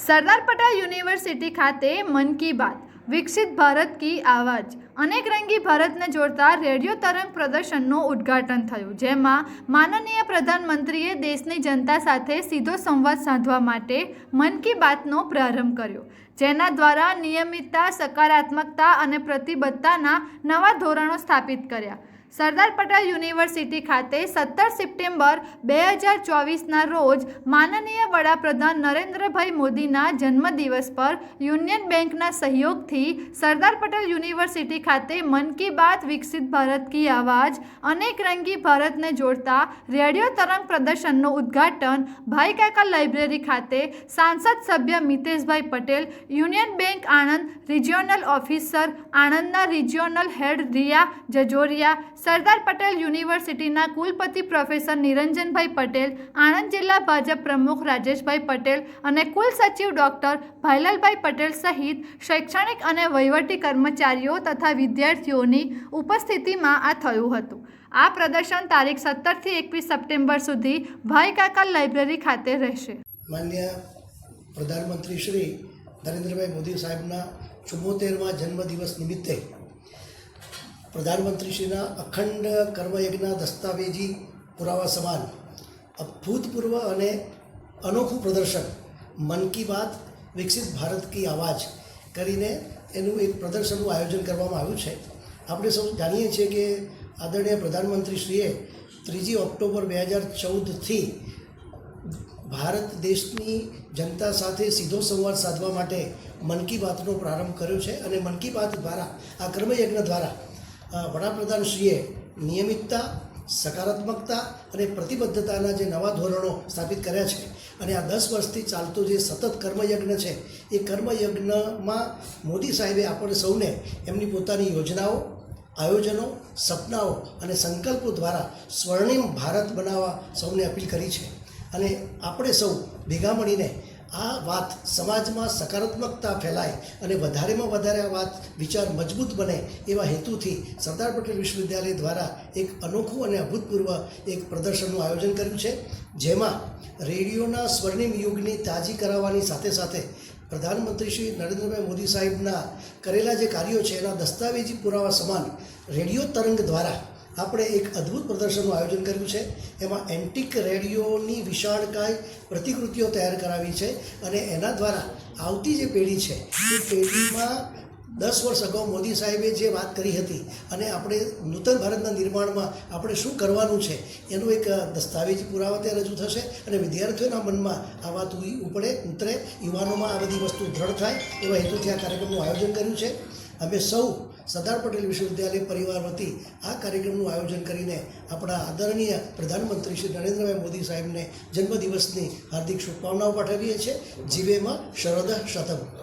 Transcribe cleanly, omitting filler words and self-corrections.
Sardar Patel university खाते मन की बात विकसित भारत की आवाज अनेक रंगी भारत ने जोड़ता रेडियो तरंग प्रदर्शनનું ઉદ્ઘાટન થયું, જેમાં માનનીય પ્રધાનમંત્રીએ દેશની જનતા સાથે સીધો સંવાદ સાધવા માટે મન કી બાતનો પ્રારંભ કર્યો, જેના દ્વારા નિયમિતતા, સકારાત્મકતા અને પ્રતિબદ્ધતાના નવા ધોરણો સ્થાપિત કર્યા। સરદાર પટેલ યુનિવર્સિટી ખાતે 17 સપ્ટેમ્બર 2024ના રોજ માનનીય વડાપ્રધાન નરેન્દ્રભાઈ મોદીના જન્મદિવસ પર યુનિયન બેંકના સહયોગથી સરદાર પટેલ યુનિવર્સિટી ખાતે મન કી બાત વિકસિત ભારત કી આવાજ અનેક રંગી ભારતને જોડતા રેડિયો તરંગ પ્રદર્શનનું ઉદ્ઘાટન ભાઈ કાકા લાઇબ્રેરી ખાતે સાંસદ સભ્ય Miteshbhai Patel, union bank Anand regional officer આણંદના રિજિયોનલ હેડ રિયા જજોરિયા, સરદાર પટેલ યુનિવર્સિટીના કુલપતિ પ્રોફેસર નિરંજનભાઈ પટેલ, આણંદ જિલ્લા ભાજપ પ્રમુખ રાજેશભાઈ પટેલ અને કુલ સચિવ ડૉક્ટર ભાઈલાલભાઈ પટેલ સહિત શૈક્ષણિક અને વહીવટી કર્મચારીઓ તથા વિદ્યાર્થીઓની ઉપસ્થિતિમાં આ થયું હતું। આ પ્રદર્શન તારીખ 17થી 21 સપ્ટેમ્બર સુધી ભાઈ કાકા લાઇબ્રેરી ખાતે રહેશે। માન્ય પ્રધાનમંત્રી શ્રી નરેન્દ્રભાઈ મોદી સાહેબના 74મા જન્મદિવસ નિમિત્તે પ્રધાનમંત્રીશ્રીના અખંડ કર્મયજ્ઞના દસ્તાવેજી પુરાવા સમાન અભૂતપૂર્વ અને અનોખું પ્રદર્શન મન કી બાત વિકસિત ભારત કી આવાજ કરીને એનું એક પ્રદર્શનનું આયોજન કરવામાં આવ્યું છે। આપણે સૌ જાણીએ છીએ કે આદરણીય પ્રધાનમંત્રીશ્રીએ 3 ઓક્ટોબર 2014થી ભારત દેશની જનતા સાથે સીધો સંવાદ સાધવા માટે મન કી બાતનો પ્રારંભ કર્યો છે અને મન કી બાત દ્વારા આ કર્મયજ્ઞ દ્વારા વડાપ્રધાનશ્રીએ નિયમિતતા, સકારાત્મકતા અને પ્રતિબદ્ધતાના જે નવા ધોરણો સ્થાપિત કર્યા છે અને આ 10 વર્ષથી ચાલતો જે સતત કર્મયજ્ઞ છે એ કર્મયજ્ઞમાં મોદી સાહેબે આપણે સૌને એમની પોતાની યોજનાઓ, આયોજનો, સપનાઓ અને સંકલ્પો દ્વારા સ્વર્ણિમ ભારત બનાવવા સૌને અપીલ કરી છે અને આપણે સૌ ભેગા મળીને આ વાત સમાજમાં સકારાત્મકતા ફેલાય અને વધારેમાં વધારે આ વાત વિચાર મજબૂત બને એવા હેતુથી સરદાર પટેલ વિશ્વવિદ્યાલય દ્વારા એક અનોખું અને અભૂતપૂર્વ એક પ્રદર્શનનું આયોજન કર્યું છે, જેમાં રેડિયોના સ્વર્ણિમ યુગની તાજી કરાવવાની સાથે સાથે પ્રધાનમંત્રી શ્રી નરેન્દ્રભાઈ મોદી સાહેબના કરેલા જે કાર્યો છે એના દસ્તાવેજી પુરાવા સમાન રેડિયો તરંગ દ્વારા આપણે એક અદ્ભુત પ્રદર્શનનું આયોજન કર્યું છે। એમાં એન્ટિક રેડિયોની વિશાળકાય પ્રતિકૃતિઓ તૈયાર કરાવી છે અને એના દ્વારા આવતી જે પેઢી છે એ પેઢીમાં 10 વર્ષ અગાઉ મોદી સાહેબે જે વાત કરી હતી અને આપણે નૂતન ભારતના નિર્માણમાં આપણે શું કરવાનું છે એનું એક દસ્તાવેજી પુરાવા ત્યાં રજૂ થશે અને વિદ્યાર્થીઓના મનમાં આ વાત ઉતરે, યુવાનોમાં આ બધી વસ્તુ દ્રઢ થાય એવા હેતુથી આ કાર્યક્રમનું આયોજન કર્યું છે। અમે સૌ સરદાર પટેલ વિશ્વવિદ્યાલય પરિવાર વતી આ કાર્યક્રમનું આયોજન કરીને આપણા આદરણીય પ્રધાનમંત્રી શ્રી નરેન્દ્રભાઈ મોદી સાહેબને જન્મદિવસની હાર્દિક શુભકામનાઓ પાઠવીએ છીએ। જીવેમાં શરદ શતમ।